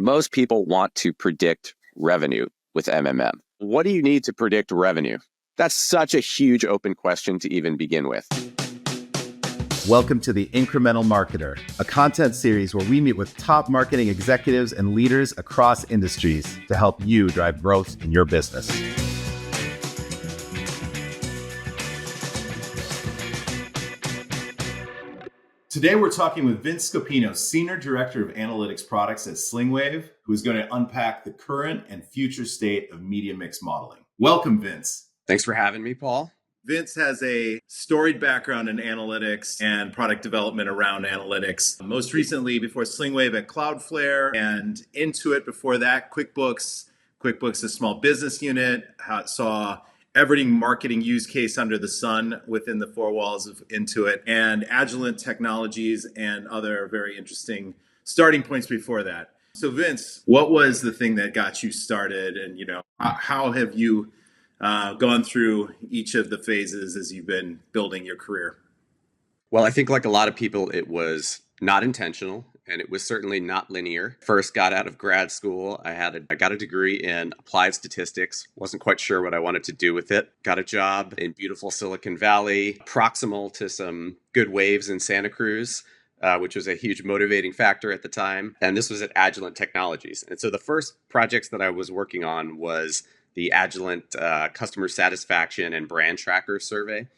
Most people want to predict revenue with MMM. What do you need to predict revenue? That's such a huge open question to even begin with. Welcome to the Incremental Marketer, a content series where we meet with top marketing executives and leaders across industries to help you drive growth in your business. Today, we're talking with Vince Scopino, Senior Director of Analytics Products at Slingwave, who is going to unpack the current and future state of media mix modeling. Welcome, Vince. Thanks for having me, Paul. Vince has a storied background in analytics and product development around analytics. Most recently, before Slingwave at Cloudflare, and Intuit before that, QuickBooks, a small business unit, saw every marketing use case under the sun within the four walls of Intuit, and Agilent Technologies and other very interesting starting points before that. So Vince, what was the thing that got you started, and how have you gone through each of the phases as you've been building your career? Well, I think like a lot of people, it was not intentional, and it was certainly not linear. First got out of grad school. I got a degree in applied statistics. Wasn't quite sure what I wanted to do with it. Got a job in beautiful Silicon Valley, proximal to some good waves in Santa Cruz, which was a huge motivating factor at the time. And this was at Agilent Technologies. And so the first projects that I was working on was the Agilent customer satisfaction and brand tracker survey.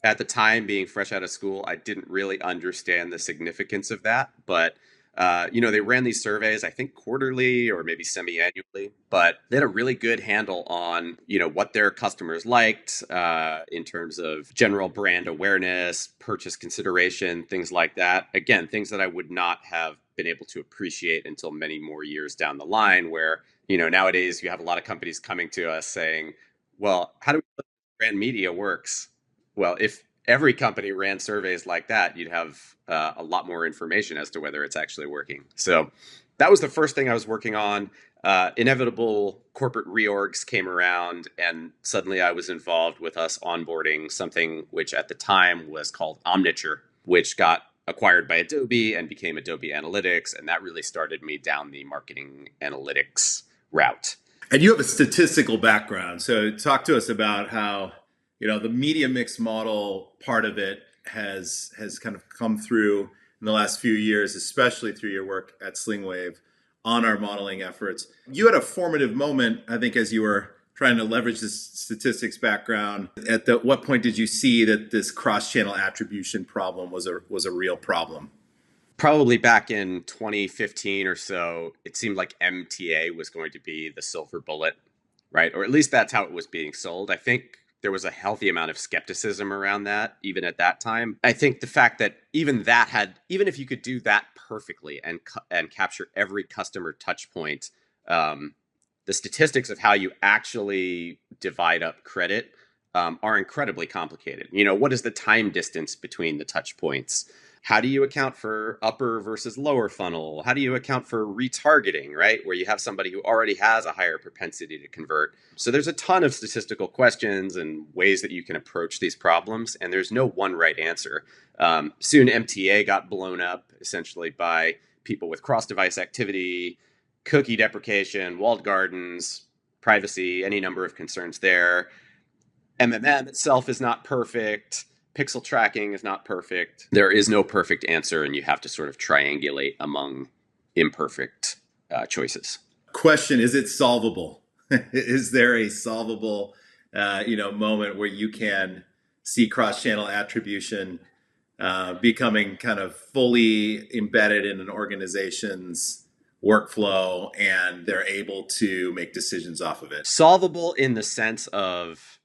At the time, being fresh out of school, I didn't really understand the significance of that. But, they ran these surveys, I think quarterly or maybe semi-annually, but they had a really good handle on, what their customers liked in terms of general brand awareness, purchase consideration, things like that. Again, things that I would not have been able to appreciate until many more years down the line, where, nowadays you have a lot of companies coming to us saying, well, how do we know brand media works? Well, if every company ran surveys like that, you'd have a lot more information as to whether it's actually working. So that was the first thing I was working on. Inevitable corporate reorgs came around, and suddenly I was involved with us onboarding something which at the time was called Omniture, which got acquired by Adobe and became Adobe Analytics. And that really started me down the marketing analytics route. And you have a statistical background. So talk to us about how the media mix model part of it has kind of come through in the last few years, especially through your work at Slingwave on our modeling efforts. You had a formative moment, I think, as you were trying to leverage this statistics background. What point did you see that this cross-channel attribution problem was a real problem? Probably back in 2015 or so, it seemed like MTA was going to be the silver bullet, right? Or at least that's how it was being sold. I think there was a healthy amount of skepticism around that, even at that time. I think the fact that even if you could do that perfectly and capture every customer touch point, the statistics of how you actually divide up credit are incredibly complicated. What is the time distance between the touch points? How do you account for upper versus lower funnel? How do you account for retargeting, right? Where you have somebody who already has a higher propensity to convert. So there's a ton of statistical questions and ways that you can approach these problems, and there's no one right answer. Soon MTA got blown up essentially by people with cross-device activity, cookie deprecation, walled gardens, privacy, any number of concerns there. MMM itself is not perfect. Pixel tracking is not perfect. There is no perfect answer, and you have to sort of triangulate among imperfect choices. Question, is it solvable? Is there a solvable moment where you can see cross-channel attribution becoming kind of fully embedded in an organization's workflow, and they're able to make decisions off of it? Solvable in the sense of,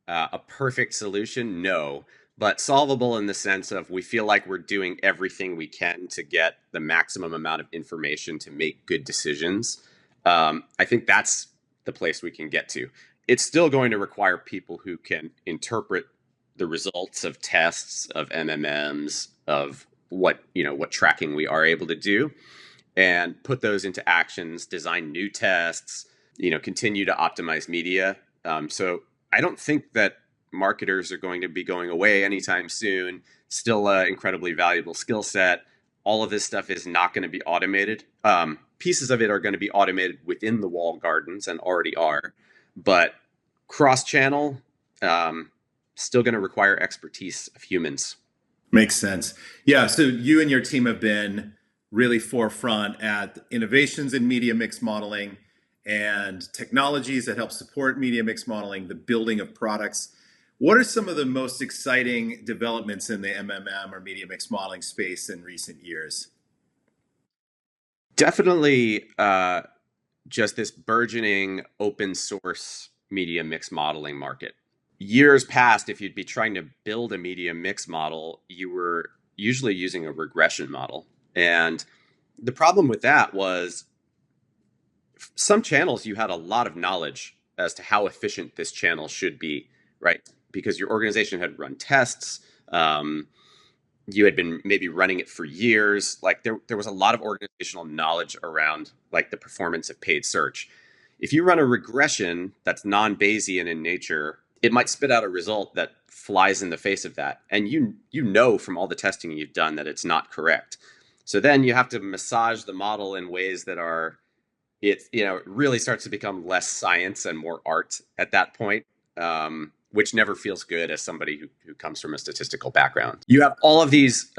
a perfect solution? No. But solvable in the sense of we feel like we're doing everything we can to get the maximum amount of information to make good decisions. I think that's the place we can get to. It's still going to require people who can interpret the results of tests, of MMMs, of what tracking we are able to do, and put those into actions, design new tests, continue to optimize media. So I don't think that marketers are going to be going away anytime soon. Still an incredibly valuable skill set. all of this stuff is not going to be automated. Pieces of it are going to be automated within the walled gardens and already are, but cross-channel still going to require expertise of humans. Makes sense. Yeah. So you and your team have been really forefront at innovations in media mix modeling and technologies that help support media mix modeling, the building of products. What are some of the most exciting developments in the MMM or media mix modeling space in recent years? Definitely just this burgeoning open source media mix modeling market. Years past, if you'd be trying to build a media mix model, you were usually using a regression model. And the problem with that was some channels you had a lot of knowledge as to how efficient this channel should be, right? Because your organization had run tests. You had been maybe running it for years. Like there was a lot of organizational knowledge around like the performance of paid search. If you run a regression that's non-Bayesian in nature, it might spit out a result that flies in the face of that. And you know from all the testing you've done that it's not correct. So then you have to massage the model in ways that are it really starts to become less science and more art at that point, which never feels good as somebody who comes from a statistical background. You have all of these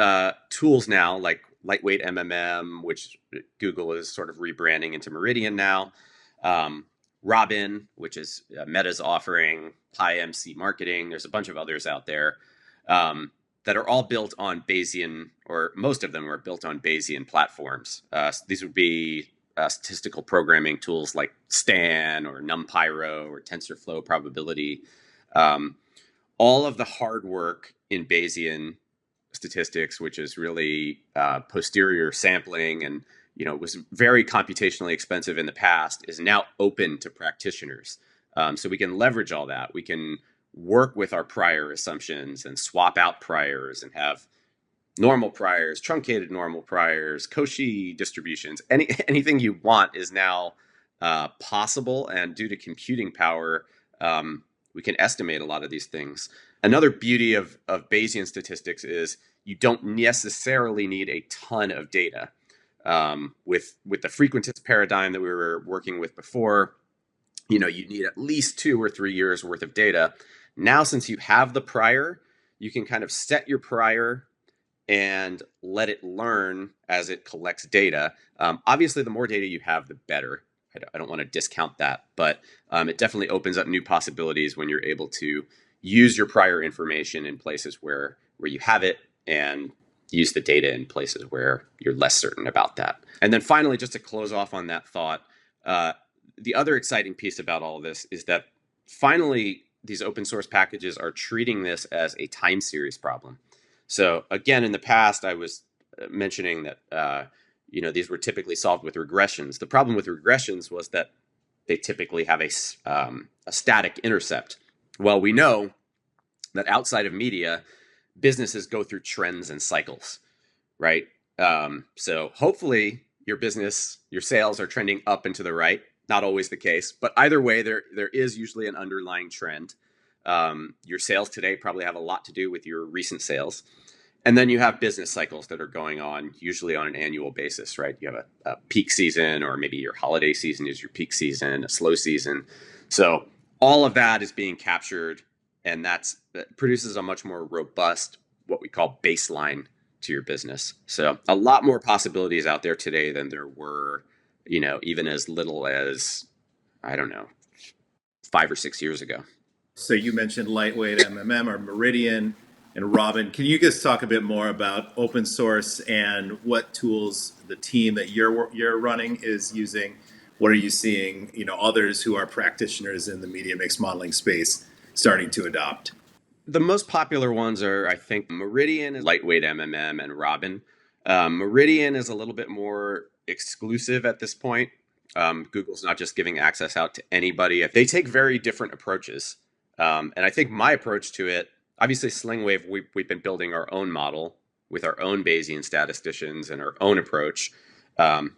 tools now, like lightweight MMM, which Google is sort of rebranding into Meridian now. Robin, which is Meta's offering, PyMC marketing. There's a bunch of others out there that are all built on Bayesian, or most of them are built on Bayesian platforms. These would be statistical programming tools like Stan or NumPyro or TensorFlow probability. All of the hard work in Bayesian statistics, which is really posterior sampling and was very computationally expensive in the past, is now open to practitioners. So we can leverage all that. We can work with our prior assumptions and swap out priors and have normal priors, truncated normal priors, Cauchy distributions. Anything you want is now possible, and due to computing power, we can estimate a lot of these things. Another beauty of Bayesian statistics is you don't necessarily need a ton of data. With the frequentist paradigm that we were working with before, you need at least 2 or 3 years worth of data. Now, since you have the prior, you can kind of set your prior and let it learn as it collects data. Obviously, the more data you have, the better. I don't want to discount that, but it definitely opens up new possibilities when you're able to use your prior information in places where you have it and use the data in places where you're less certain about that. And then finally, just to close off on that thought, the other exciting piece about all of this is that finally, these open source packages are treating this as a time series problem. So again, in the past, I was mentioning that these were typically solved with regressions. The problem with regressions was that they typically have a static intercept. Well, we know that outside of media, businesses go through trends and cycles, right? So hopefully your business, your sales are trending up and to the right. Not always the case, but either way, there is usually an underlying trend. Your sales today probably have a lot to do with your recent sales. And then you have business cycles that are going on, usually on an annual basis, right? You have a peak season, or maybe your holiday season is your peak season, a slow season. So all of that is being captured, and that produces a much more robust, what we call baseline to your business. So a lot more possibilities out there today than there were, even as little as, 5 or 6 years ago. So you mentioned lightweight MMM or Meridian and Robin. Can you just talk a bit more about open source and what tools the team that you're running is using? What are you seeing, others who are practitioners in the media mix modeling space starting to adopt? The most popular ones are, I think, Meridian, lightweight MMM, and Robin. Meridian is a little bit more exclusive at this point. Google's not just giving access out to anybody. They take very different approaches. And I think my approach to it, obviously Slingwave, we've been building our own model with our own Bayesian statisticians and our own approach.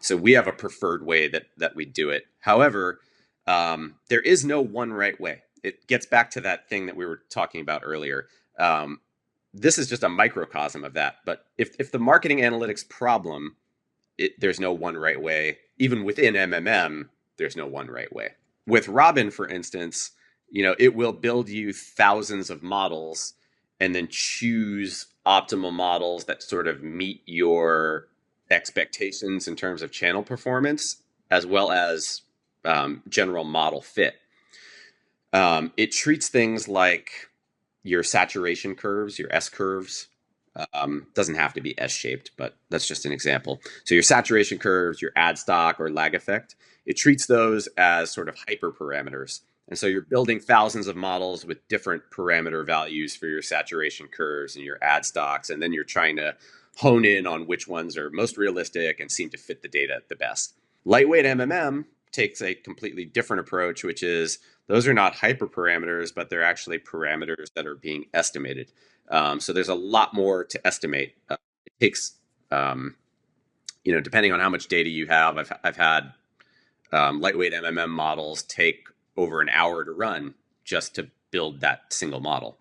So we have a preferred way that we do it. However, there is no one right way. It gets back to that thing that we were talking about earlier. this is just a microcosm of that. But if the marketing analytics problem, there's no one right way. Even within MMM, there's no one right way. With Robin, for instance, it will build you thousands of models and then choose optimal models that sort of meet your expectations in terms of channel performance, as well as general model fit. It treats things like your saturation curves, your S curves. Doesn't have to be S-shaped, but that's just an example. So your saturation curves, your ad stock or lag effect, it treats those as sort of hyperparameters. And so you're building thousands of models with different parameter values for your saturation curves and your ad stocks, and then you're trying to hone in on which ones are most realistic and seem to fit the data the best. Lightweight MMM takes a completely different approach, which is those are not hyperparameters, but they're actually parameters that are being estimated. So there's a lot more to estimate. It takes, depending on how much data you have, I've had lightweight MMM models take over an hour to run just to build that single model.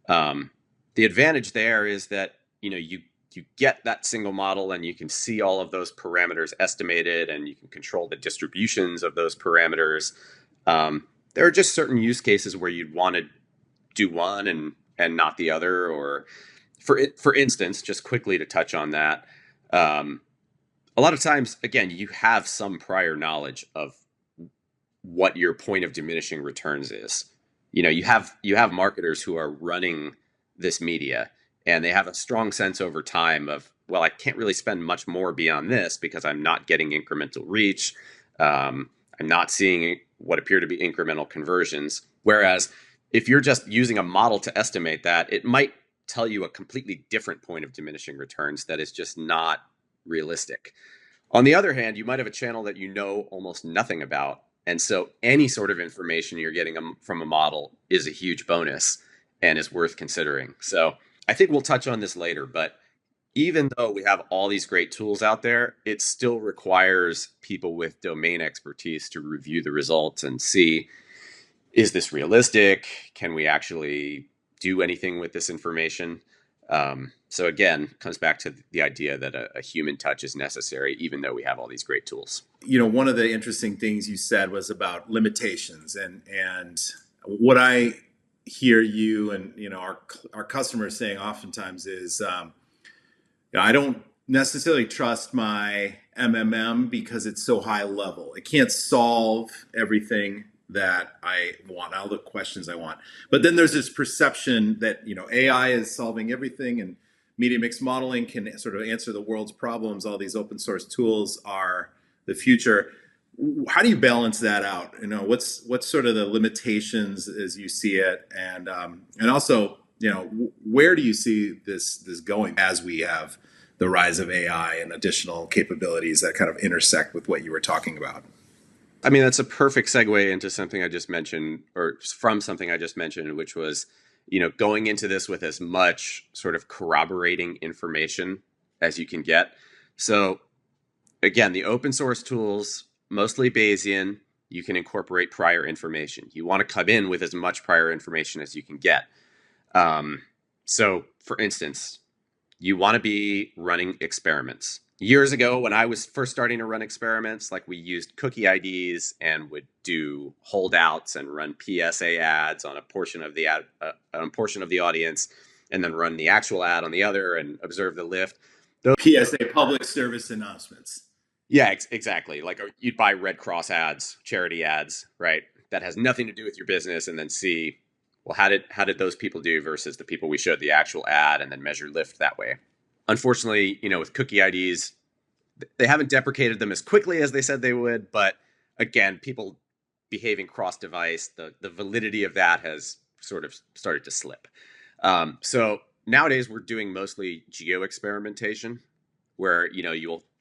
The advantage there is that you get that single model and you can see all of those parameters estimated and you can control the distributions of those parameters. There are just certain use cases where you'd want to do one and not the other. Or for instance, just quickly to touch on that, a lot of times, again, you have some prior knowledge of what your point of diminishing returns is. You have marketers who are running this media and they have a strong sense over time of, well, I can't really spend much more beyond this because I'm not getting incremental reach. I'm not seeing what appear to be incremental conversions. Whereas if you're just using a model to estimate that, it might tell you a completely different point of diminishing returns that is just not realistic. On the other hand, you might have a channel that you know almost nothing about. And so any sort of information you're getting from a model is a huge bonus and is worth considering. So I think we'll touch on this later, but even though we have all these great tools out there, it still requires people with domain expertise to review the results and see, is this realistic? Can we actually do anything with this information? So again, comes back to the idea that a human touch is necessary, even though we have all these great tools. One of the interesting things you said was about limitations, and what I hear you and our customers saying oftentimes is, I don't necessarily trust my MMM because it's so high level. It can't solve everything that I want, all the questions I want. But then there's this perception that AI is solving everything and media mix modeling can sort of answer the world's problems. All these open source tools are the future. How do you balance that out? What's sort of the limitations as you see it, and also where do you see this going as we have the rise of AI and additional capabilities that kind of intersect with what you were talking about? I mean, that's a perfect segue into something I just mentioned, or from something I just mentioned, which was, going into this with as much sort of corroborating information as you can get. So again, the open source tools, mostly Bayesian, you can incorporate prior information. You want to come in with as much prior information as you can get. So for instance, you want to be running experiments. Years ago, when I was first starting to run experiments, like we used cookie IDs and would do holdouts and run PSA ads on a portion of the ad, on a portion of the audience, and then run the actual ad on the other and observe the lift. Those, PSA, public service announcements. yeah, exactly. Like you'd buy Red Cross ads, charity ads, right? That has nothing to do with your business, and then see, well, how did those people do versus the people we showed the actual ad, and then measure lift that way. Unfortunately, with cookie IDs, they haven't deprecated them as quickly as they said they would. But again, people behaving cross-device, the validity of that has sort of started to slip. So nowadays we're doing mostly geo-experimentation, where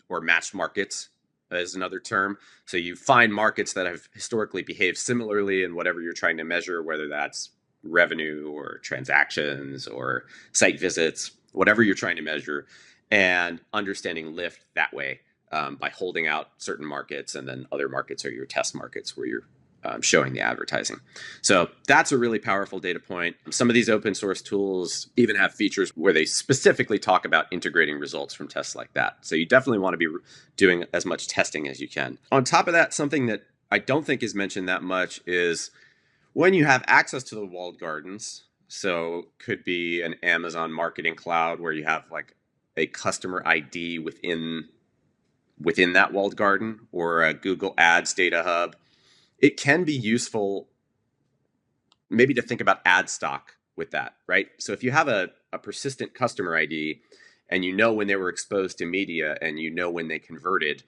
or matched markets is another term. So you find markets that have historically behaved similarly in whatever you're trying to measure, whether that's revenue or transactions or site visits, whatever you're trying to measure, and understanding lift that way, by holding out certain markets, and then other markets are your test markets where you're showing the advertising. So that's a really powerful data point. Some of these open source tools even have features where they specifically talk about integrating results from tests like that. So you definitely want to be doing as much testing as you can. On top of that, something that I don't think is mentioned that much is when you have access to the walled gardens. So could be an Amazon marketing cloud where you have like a customer ID within that walled garden, or a Google Ads data hub. It can be useful maybe to think about ad stock with that, right? So if you have a persistent customer ID and you know when they were exposed to media and you know when they converted,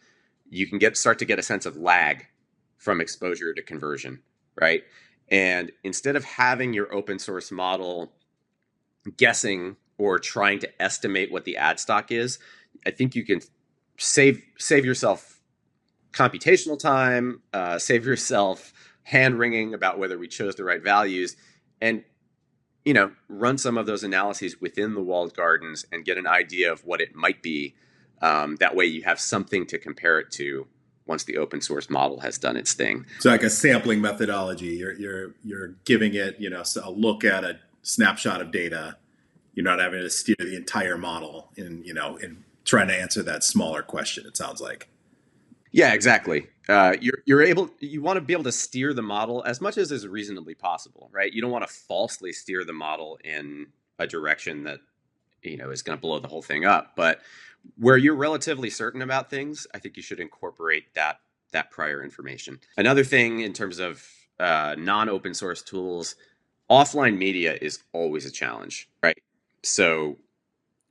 you can start to get a sense of lag from exposure to conversion, right? And instead of having your open source model guessing or trying to estimate what the ad stock is, I think you can save yourself computational time, save yourself hand wringing about whether we chose the right values, and run some of those analyses within the walled gardens and get an idea of what it might be. That way, you have something to compare it to once the open source model has done its thing. So, like a sampling methodology, you're giving it a look at a snapshot of data. You're not having to steer the entire model in trying to answer that smaller question. It sounds like. Yeah, exactly. You want to be able to steer the model as much as is reasonably possible, right? You don't want to falsely steer the model in a direction that is going to blow the whole thing up. But where you're relatively certain about things, I think you should incorporate that prior information. Another thing in terms of non-open source tools, offline media is always a challenge, right? So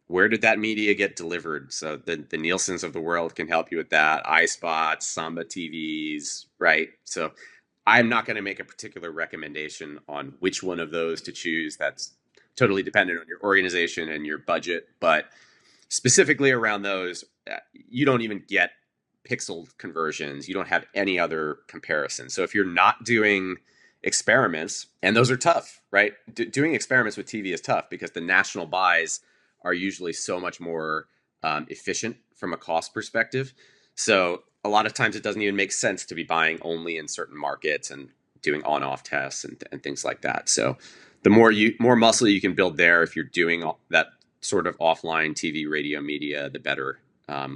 where did that media get delivered? So the Nielsen's of the world can help you with that. iSpots, Samba TVs, right? So I'm not going to make a particular recommendation on which one of those to choose. That's totally dependent on your organization and your budget. But specifically around those, you don't even get pixel conversions. You don't have any other comparison. So if you're not doing experiments, and those are tough, right? Doing experiments with TV is tough because the national buys are usually so much more efficient from a cost perspective. So a lot of times it doesn't even make sense to be buying only in certain markets and doing on-off tests and things like that. So the more muscle you can build there, if you're doing that sort of offline TV, radio media, the better.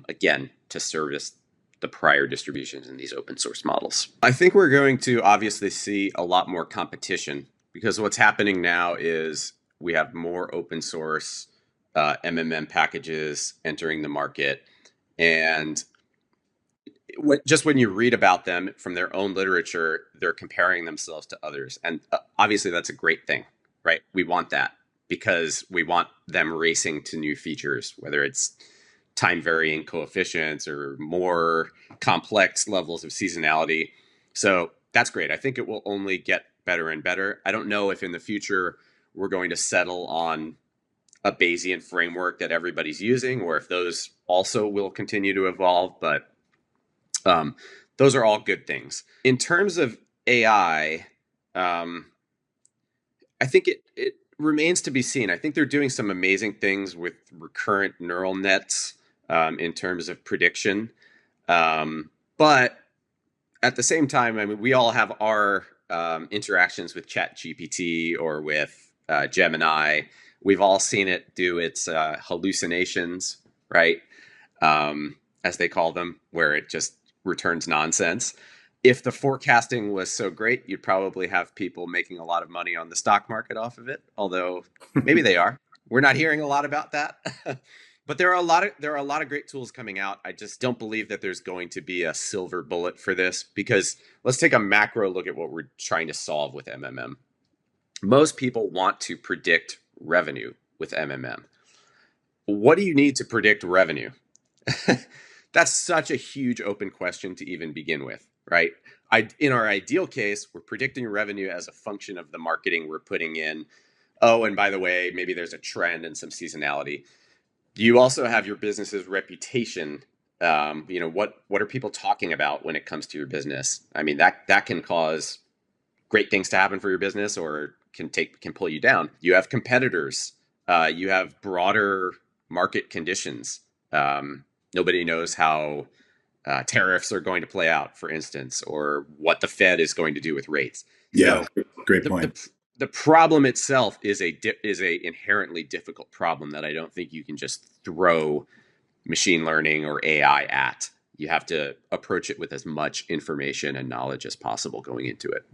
Again, to service the prior distributions in these open source models. I think we're going to obviously see a lot more competition because what's happening now is we have more open source MMM packages entering the market. And just when you read about them from their own literature, they're comparing themselves to others. And obviously that's a great thing, right? We want that because we want them racing to new features, whether it's time varying coefficients or more complex levels of seasonality. So that's great. I think it will only get better and better. I don't know if in the future we're going to settle on a Bayesian framework that everybody's using, or if those also will continue to evolve. But those are all good things. In terms of AI, I think it remains to be seen. I think they're doing some amazing things with recurrent neural nets in terms of prediction. But at the same time, I mean, we all have our interactions with ChatGPT or with Gemini. We've all seen it do its hallucinations, right? As they call them, where it just returns nonsense. If the forecasting was so great, you'd probably have people making a lot of money on the stock market off of it. Although maybe they are. We're not hearing a lot about that. But there are a lot of great tools coming out. I just don't believe that there's going to be a silver bullet for this, because let's take a macro look at what we're trying to solve with MMM. Most people want to predict revenue with MMM. What do you need to predict revenue? That's such a huge open question to even begin with, right? In our ideal case, we're predicting revenue as a function of the marketing we're putting in. Oh, and by the way, maybe there's a trend and some seasonality. You also have your business's reputation. What are people talking about when it comes to your business? I mean, that can cause great things to happen for your business, or can pull you down. You have competitors. You have broader market conditions. Nobody knows how tariffs are going to play out, for instance, or what the Fed is going to do with rates. Yeah, So great the point. the, the problem itself is a inherently difficult problem that I don't think you can just throw machine learning or AI at. You have to approach it with as much information and knowledge as possible going into it.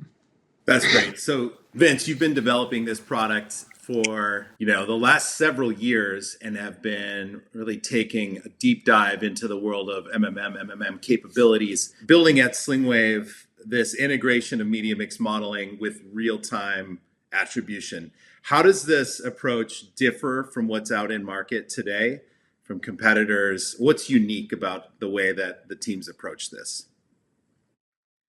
That's great. So, Vince, you've been developing this product for, the last several years and have been really taking a deep dive into the world of MMM capabilities, building at Slingwave this integration of media mix modeling with real-time attribution. How does this approach differ from what's out in market today, from competitors? What's unique about the way that the teams approach this?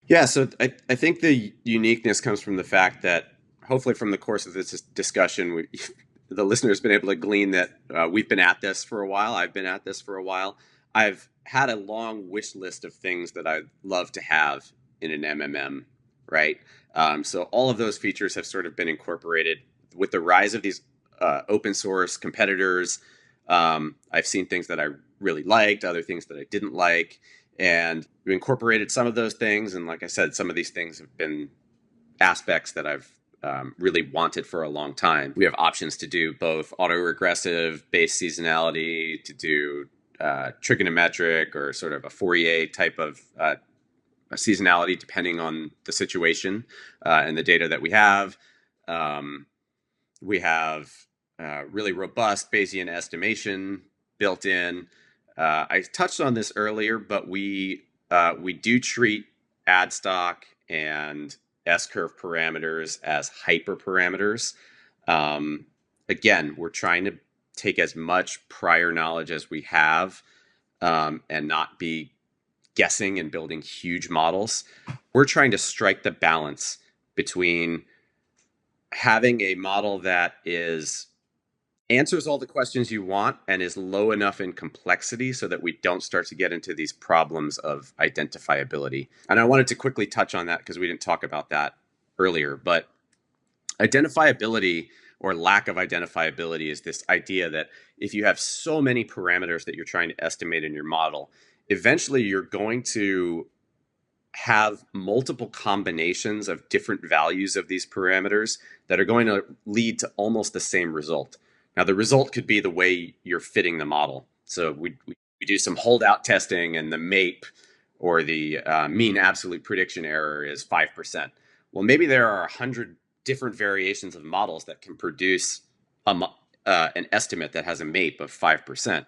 Yeah, so I think the uniqueness comes from the fact that hopefully from the course of this discussion, the listener's been able to glean that we've been at this for a while. I've been at this for a while. I've had a long wish list of things that I'd love to have in an MMM, right? So all of those features have sort of been incorporated with the rise of these open source competitors. I've seen things that I really liked, other things that I didn't like, and we incorporated some of those things. And like I said, some of these things have been aspects that I've really wanted for a long time. We have options to do both autoregressive based seasonality, to do trigonometric or sort of a Fourier type of seasonality, depending on the situation and the data that we have. We have really robust Bayesian estimation built in. I touched on this earlier, but we do treat ad stock and S-curve parameters as hyperparameters. Again, we're trying to take as much prior knowledge as we have and not be guessing and building huge models. We're trying to strike the balance between having a model that answers all the questions you want and is low enough in complexity so that we don't start to get into these problems of identifiability. And I wanted to quickly touch on that because we didn't talk about that earlier, but identifiability or lack of identifiability is this idea that if you have so many parameters that you're trying to estimate in your model, eventually you're going to have multiple combinations of different values of these parameters that are going to lead to almost the same result. Now, the result could be the way you're fitting the model. So we do some holdout testing, and the MAPE or the mean absolute prediction error is 5%. Well, maybe there are 100 different variations of models that can produce an estimate that has a MAPE of 5%.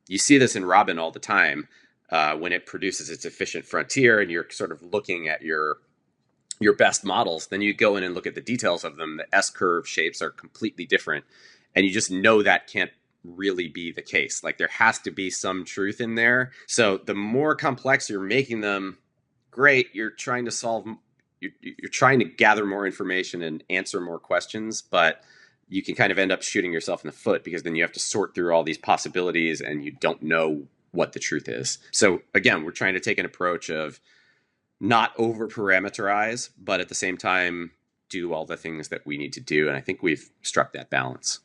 You see this in Robin all the time when it produces its efficient frontier, and you're sort of looking at your best models. Then you go in and look at the details of them. The S-curve shapes are completely different, and you just know that can't really be the case. Like, there has to be some truth in there. So the more complex you're making them, great. You're trying to solve. You're trying to gather more information and answer more questions, but you can kind of end up shooting yourself in the foot because then you have to sort through all these possibilities and you don't know what the truth is. So again, we're trying to take an approach of not over parameterize, but at the same time, do all the things that we need to do. And I think we've struck that balance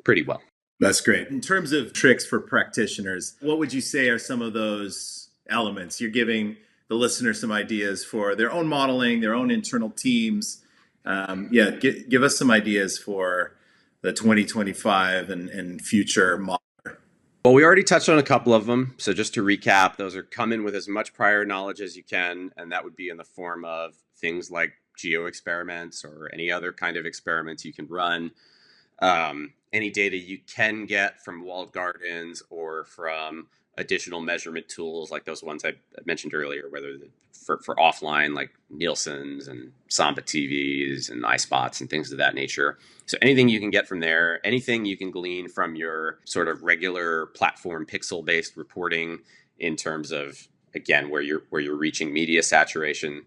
pretty well. That's great. In terms of tricks for practitioners, what would you say are some of those elements? You're giving the listener some ideas for their own modeling, their own internal teams. Give us some ideas for the 2025 and future model. Well, we already touched on a couple of them. So just to recap, those are come in with as much prior knowledge as you can. And that would be in the form of things like geo experiments or any other kind of experiments you can run. Any data you can get from walled gardens or from additional measurement tools like those ones I mentioned earlier, whether for offline like Nielsen's and Samba TVs and iSpots and things of that nature. So anything you can get from there, anything you can glean from your sort of regular platform pixel-based reporting in terms of, again, where you're reaching media saturation,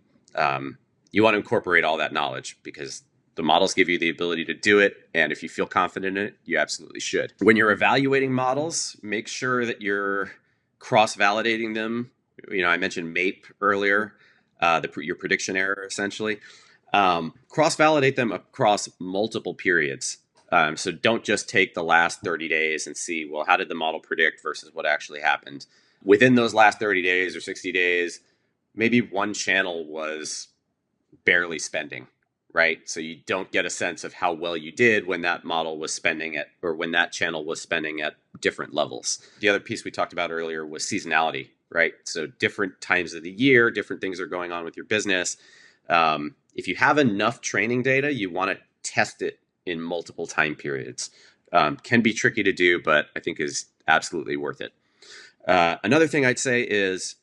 you want to incorporate all that knowledge because the models give you the ability to do it. And if you feel confident in it, you absolutely should. When you're evaluating models, make sure that you're cross-validating them. I mentioned MAPE earlier, your prediction error, essentially. Cross-validate them across multiple periods. So don't just take the last 30 days and see, well, how did the model predict versus what actually happened? within those last 30 days or 60 days, maybe one channel was barely spending, right? So you don't get a sense of how well you did when that model was spending at, or when that channel was spending at different levels. The other piece we talked about earlier was seasonality, right? So different times of the year, different things are going on with your business. If you have enough training data, you want to test it in multiple time periods. Can be tricky to do, but I think is absolutely worth it. Another thing I'd say is,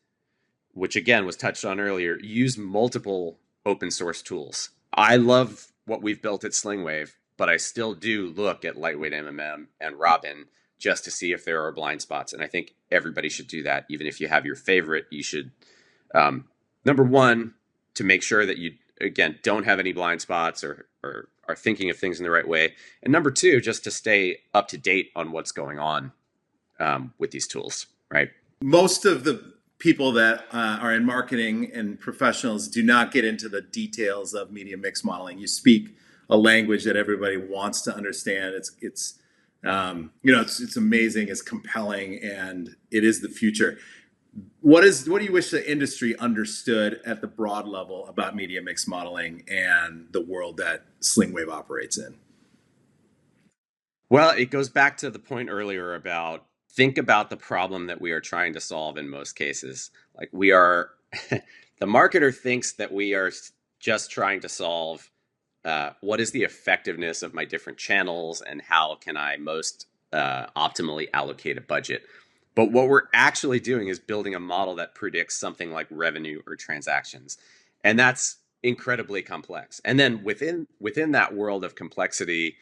which again was touched on earlier, use multiple open source tools. I love what we've built at Slingwave, but I still do look at Lightweight MMM and Robin just to see if there are blind spots. And I think everybody should do that. Even if you have your favorite, you should, number one, to make sure that you, again, don't have any blind spots or are thinking of things in the right way. And number two, just to stay up to date on what's going on with these tools, right? Most of the people that are in marketing and professionals do not get into the details of media mix modeling. You speak a language that everybody wants to understand. It's amazing, it's compelling, and it is the future. What do you wish the industry understood at the broad level about media mix modeling and the world that Slingwave operates in? Well, it goes back to the point earlier about think about the problem that we are trying to solve in most cases. Like we are, the marketer thinks that we are just trying to solve what is the effectiveness of my different channels and how can I most optimally allocate a budget. But what we're actually doing is building a model that predicts something like revenue or transactions. And that's incredibly complex. And then within that world of complexity,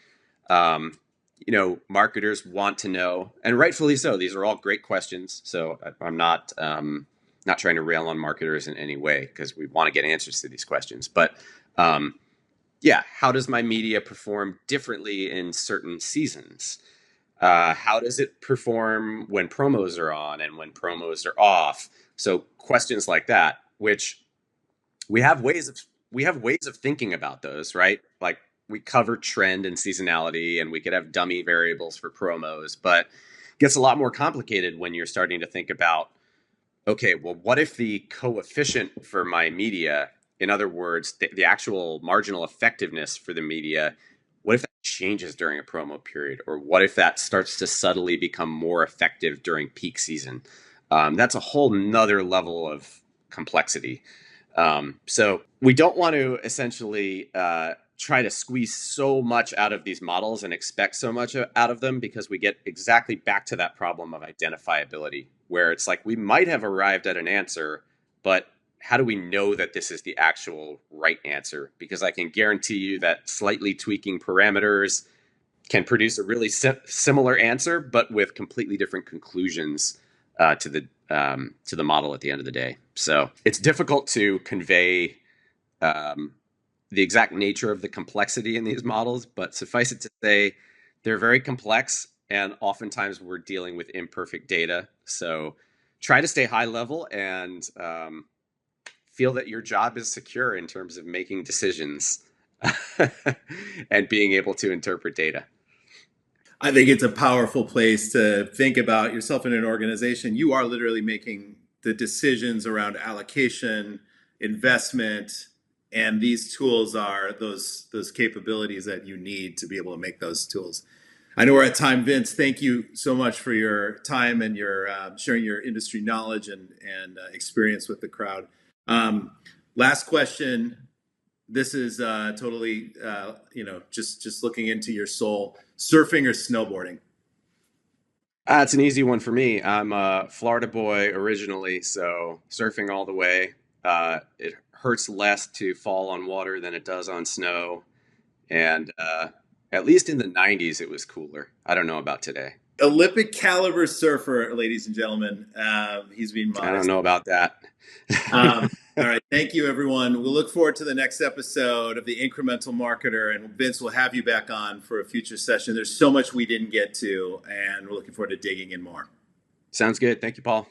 marketers want to know, and rightfully so. These are all great questions. So I'm not trying to rail on marketers in any way because we want to get answers to these questions. But how does my media perform differently in certain seasons? How does it perform when promos are on and when promos are off? So questions like that, which we have ways of thinking about those, right? Like we cover trend and seasonality, and we could have dummy variables for promos, but it gets a lot more complicated when you're starting to think about, okay, well, what if the coefficient for my media, in other words, the actual marginal effectiveness for the media, what if that changes during a promo period? Or what if that starts to subtly become more effective during peak season? That's a whole nother level of complexity. So we don't want to essentially try to squeeze so much out of these models and expect so much out of them, because we get exactly back to that problem of identifiability, where it's like we might have arrived at an answer, but how do we know that this is the actual right answer? Because I can guarantee you that slightly tweaking parameters can produce a really similar answer, but with completely different conclusions to the model at the end of the day. So it's difficult to convey the exact nature of the complexity in these models, but suffice it to say, they're very complex, and oftentimes we're dealing with imperfect data. So try to stay high level and feel that your job is secure in terms of making decisions and being able to interpret data. I think it's a powerful place to think about yourself in an organization. You are literally making the decisions around allocation, investment, and these tools are those capabilities that you need to be able to make those tools. I know we're at time, Vince. Thank you so much for your time and your sharing your industry knowledge and experience with the crowd. Last question. This is totally, just looking into your soul. Surfing or snowboarding? It's an easy one for me. I'm a Florida boy originally, so surfing all the way. It hurts less to fall on water than it does on snow. And at least in the 90s, it was cooler. I don't know about today. Olympic caliber surfer, ladies and gentlemen. He's being modest. I don't know about that. All right. Thank you, everyone. We'll look forward to the next episode of The Incremental Marketer. And Vince, we'll have you back on for a future session. There's so much we didn't get to, and we're looking forward to digging in more. Sounds good. Thank you, Paul.